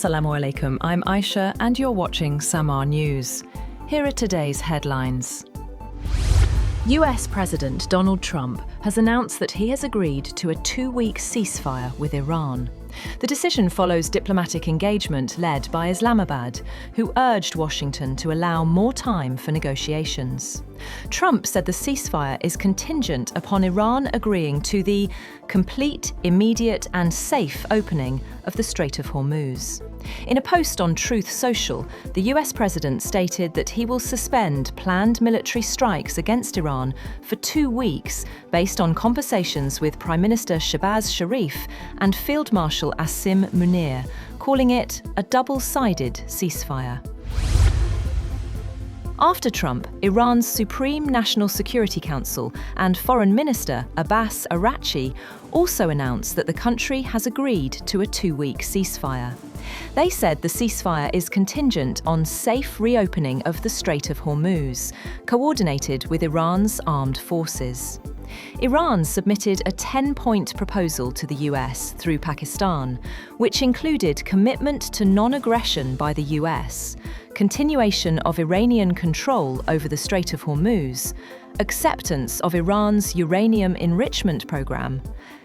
Assalamu alaikum, I'm Aisha and you're watching Samaa News. Here are today's headlines. US President Donald Trump has announced that he has agreed to a 2-week ceasefire with Iran. The decision follows diplomatic engagement led by Islamabad, who urged Washington to allow more time for negotiations. Trump said the ceasefire is contingent upon Iran agreeing to the complete, immediate and safe opening of the Strait of Hormuz. In a post on Truth Social, the US president stated that he will suspend planned military strikes against Iran for 2 weeks based on conversations with Prime Minister Shehbaz Sharif and Field Marshal Asim Munir, calling it a double-sided ceasefire. After Trump, Iran's Supreme National Security Council and Foreign Minister Abbas Araghchi also announced that the country has agreed to a 2-week ceasefire. They said the ceasefire is contingent on safe reopening of the Strait of Hormuz, coordinated with Iran's armed forces. Iran submitted a 10-point proposal to the US through Pakistan, which included commitment to non-aggression by the US, continuation of Iranian control over the Strait of Hormuz, acceptance of Iran's uranium enrichment program,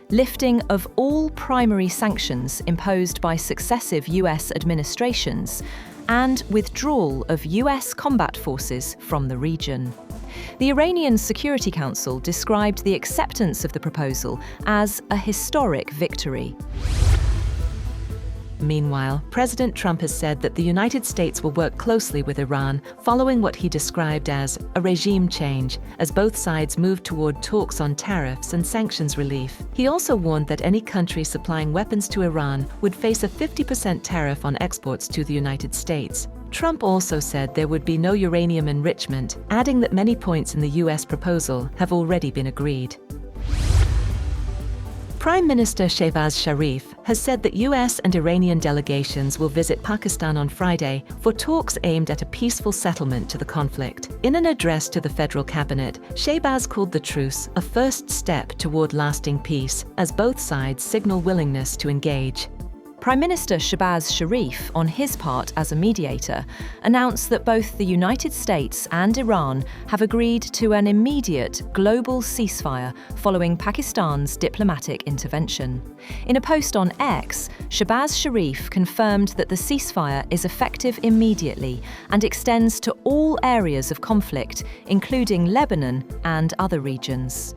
lifting of all primary sanctions imposed by successive US administrations, and withdrawal of US combat forces from the region. The Iranian Security Council described the acceptance of the proposal as a historic victory. Meanwhile, President Trump has said that the United States will work closely with Iran following what he described as a regime change, as both sides move toward talks on tariffs and sanctions relief. He also warned that any country supplying weapons to Iran would face a 50% tariff on exports to the United States. Trump also said there would be no uranium enrichment, adding that many points in the U.S. proposal have already been agreed. Prime Minister Shehbaz Sharif has said that US and Iranian delegations will visit Pakistan on Friday for talks aimed at a peaceful settlement to the conflict. In an address to the federal cabinet, Shehbaz called the truce a first step toward lasting peace, as both sides signal willingness to engage. Prime Minister Shehbaz Sharif, on his part as a mediator, announced that both the United States and Iran have agreed to an immediate global ceasefire following Pakistan's diplomatic intervention. In a post on X, Shehbaz Sharif confirmed that the ceasefire is effective immediately and extends to all areas of conflict, including Lebanon and other regions.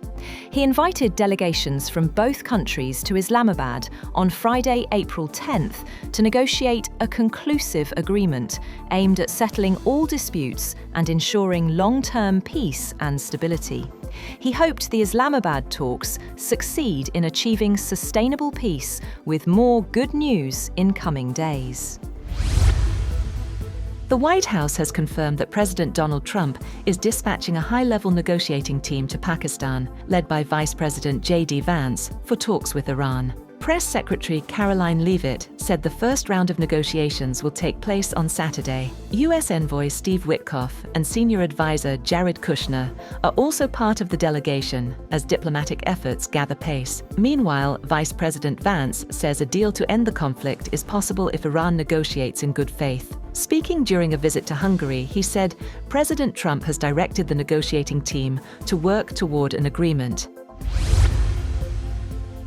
He invited delegations from both countries to Islamabad on Friday, April 10th, to negotiate a conclusive agreement aimed at settling all disputes and ensuring long-term peace and stability. He hoped the Islamabad talks succeed in achieving sustainable peace with more good news in coming days. The White House has confirmed that President Donald Trump is dispatching a high-level negotiating team to Pakistan, led by Vice President JD Vance, for talks with Iran. Press Secretary Karoline Leavitt said the first round of negotiations will take place on Saturday. US envoy Steve Witkoff and senior advisor Jared Kushner are also part of the delegation as diplomatic efforts gather pace. Meanwhile, Vice President Vance says a deal to end the conflict is possible if Iran negotiates in good faith. Speaking during a visit to Hungary, he said President Trump has directed the negotiating team to work toward an agreement.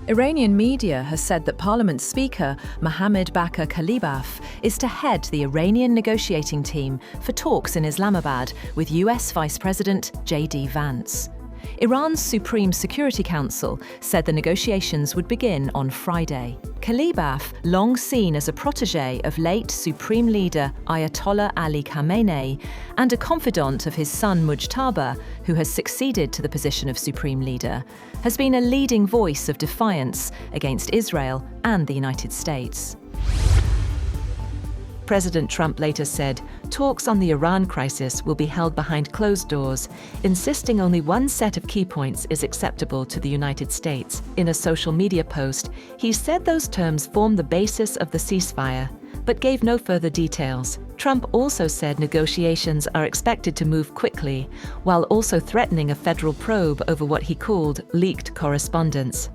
Iranian media has said that Parliament Speaker Mohammad Bakir Kalibaf is to head the Iranian negotiating team for talks in Islamabad with US Vice President JD Vance. Iran's Supreme Security Council said the negotiations would begin on Friday. Kalibaf, long seen as a protege of late Supreme Leader Ayatollah Ali Khamenei and a confidant of his son Mujtaba, who has succeeded to the position of Supreme Leader, has been a leading voice of defiance against Israel and the United States. President Trump later said talks on the Iran crisis will be held behind closed doors, insisting only one set of key points is acceptable to the United States. In a social media post, he said those terms form the basis of the ceasefire, but gave no further details. Trump also said negotiations are expected to move quickly, while also threatening a federal probe over what he called leaked correspondence.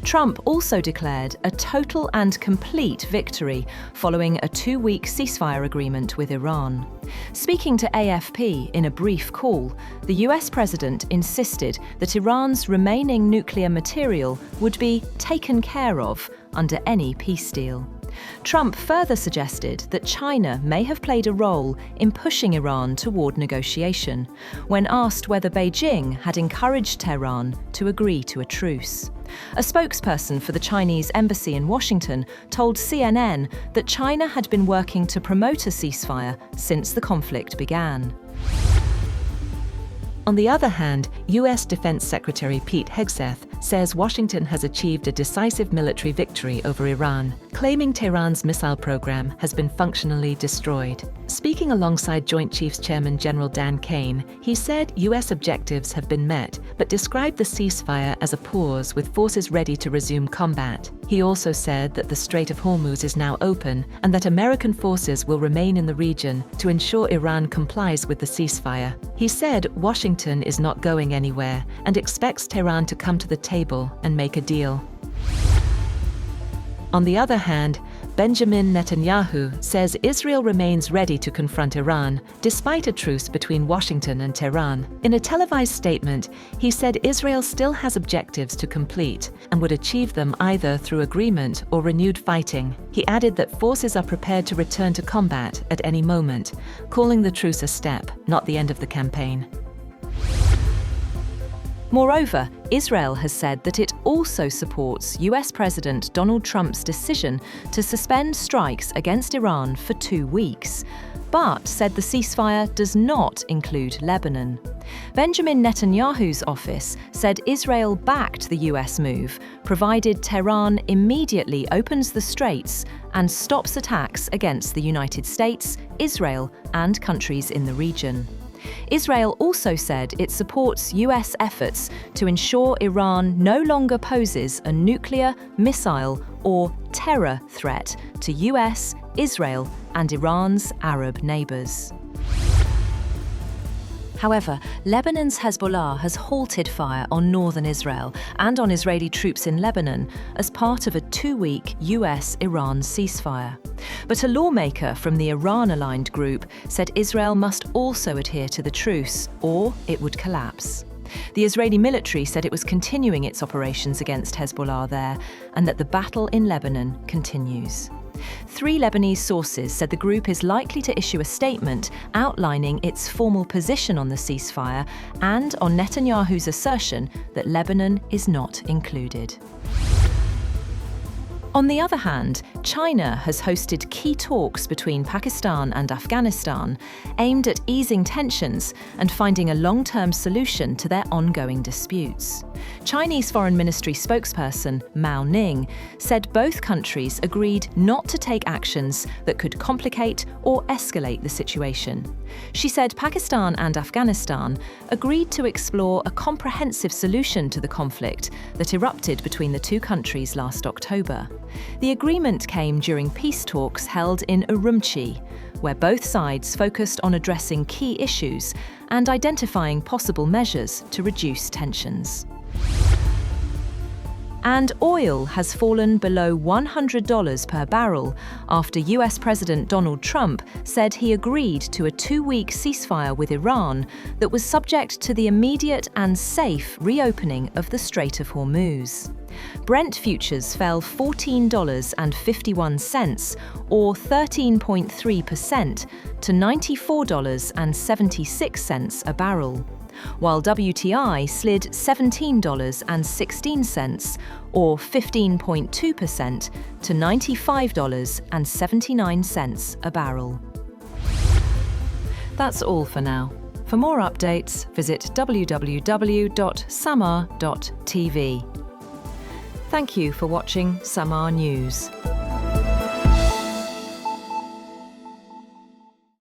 Trump also declared a total and complete victory following a 2-week ceasefire agreement with Iran. Speaking to AFP in a brief call, the US president insisted that Iran's remaining nuclear material would be taken care of under any peace deal. Trump further suggested that China may have played a role in pushing Iran toward negotiation, when asked whether Beijing had encouraged Tehran to agree to a truce. A spokesperson for the Chinese embassy in Washington told CNN that China had been working to promote a ceasefire since the conflict began. On the other hand, US Defense Secretary Pete Hegseth says Washington has achieved a decisive military victory over Iran, claiming Tehran's missile program has been functionally destroyed. Speaking alongside Joint Chiefs Chairman General Dan Kane, he said US objectives have been met, but described the ceasefire as a pause with forces ready to resume combat. He also said that the Strait of Hormuz is now open and that American forces will remain in the region to ensure Iran complies with the ceasefire. He said Washington is not going anywhere and expects Tehran to come to the table and make a deal. On the other hand, Benjamin Netanyahu says Israel remains ready to confront Iran, despite a truce between Washington and Tehran. In a televised statement, he said Israel still has objectives to complete and would achieve them either through agreement or renewed fighting. He added that forces are prepared to return to combat at any moment, calling the truce a step, not the end of the campaign. Moreover, Israel has said that it also supports US President Donald Trump's decision to suspend strikes against Iran for 2 weeks, but said the ceasefire does not include Lebanon. Benjamin Netanyahu's office said Israel backed the US move, provided Tehran immediately opens the straits and stops attacks against the United States, Israel, and countries in the region. Israel also said it supports US efforts to ensure Iran no longer poses a nuclear, missile, or terror threat to US, Israel, and Iran's Arab neighbors. However, Lebanon's Hezbollah has halted fire on northern Israel and on Israeli troops in Lebanon as part of a 2-week US-Iran ceasefire. But a lawmaker from the Iran-aligned group said Israel must also adhere to the truce, or it would collapse. The Israeli military said it was continuing its operations against Hezbollah there, and that the battle in Lebanon continues. 3 Lebanese sources said the group is likely to issue a statement outlining its formal position on the ceasefire and on Netanyahu's assertion that Lebanon is not included. On the other hand, China has hosted key talks between Pakistan and Afghanistan aimed at easing tensions and finding a long-term solution to their ongoing disputes. Chinese Foreign Ministry spokesperson Mao Ning said both countries agreed not to take actions that could complicate or escalate the situation. She said Pakistan and Afghanistan agreed to explore a comprehensive solution to the conflict that erupted between the two countries last October. The agreement came during peace talks held in Urumqi, where both sides focused on addressing key issues and identifying possible measures to reduce tensions. And oil has fallen below $100 per barrel after US President Donald Trump said he agreed to a 2-week ceasefire with Iran that was subject to the immediate and safe reopening of the Strait of Hormuz. Brent futures fell $14.51, or 13.3%, to $94.76 a barrel, while WTI slid $17.16, or 15.2%, to $95.79 a barrel. That's all for now. For more updates, visit www.samaa.tv. Thank you for watching Samaa News.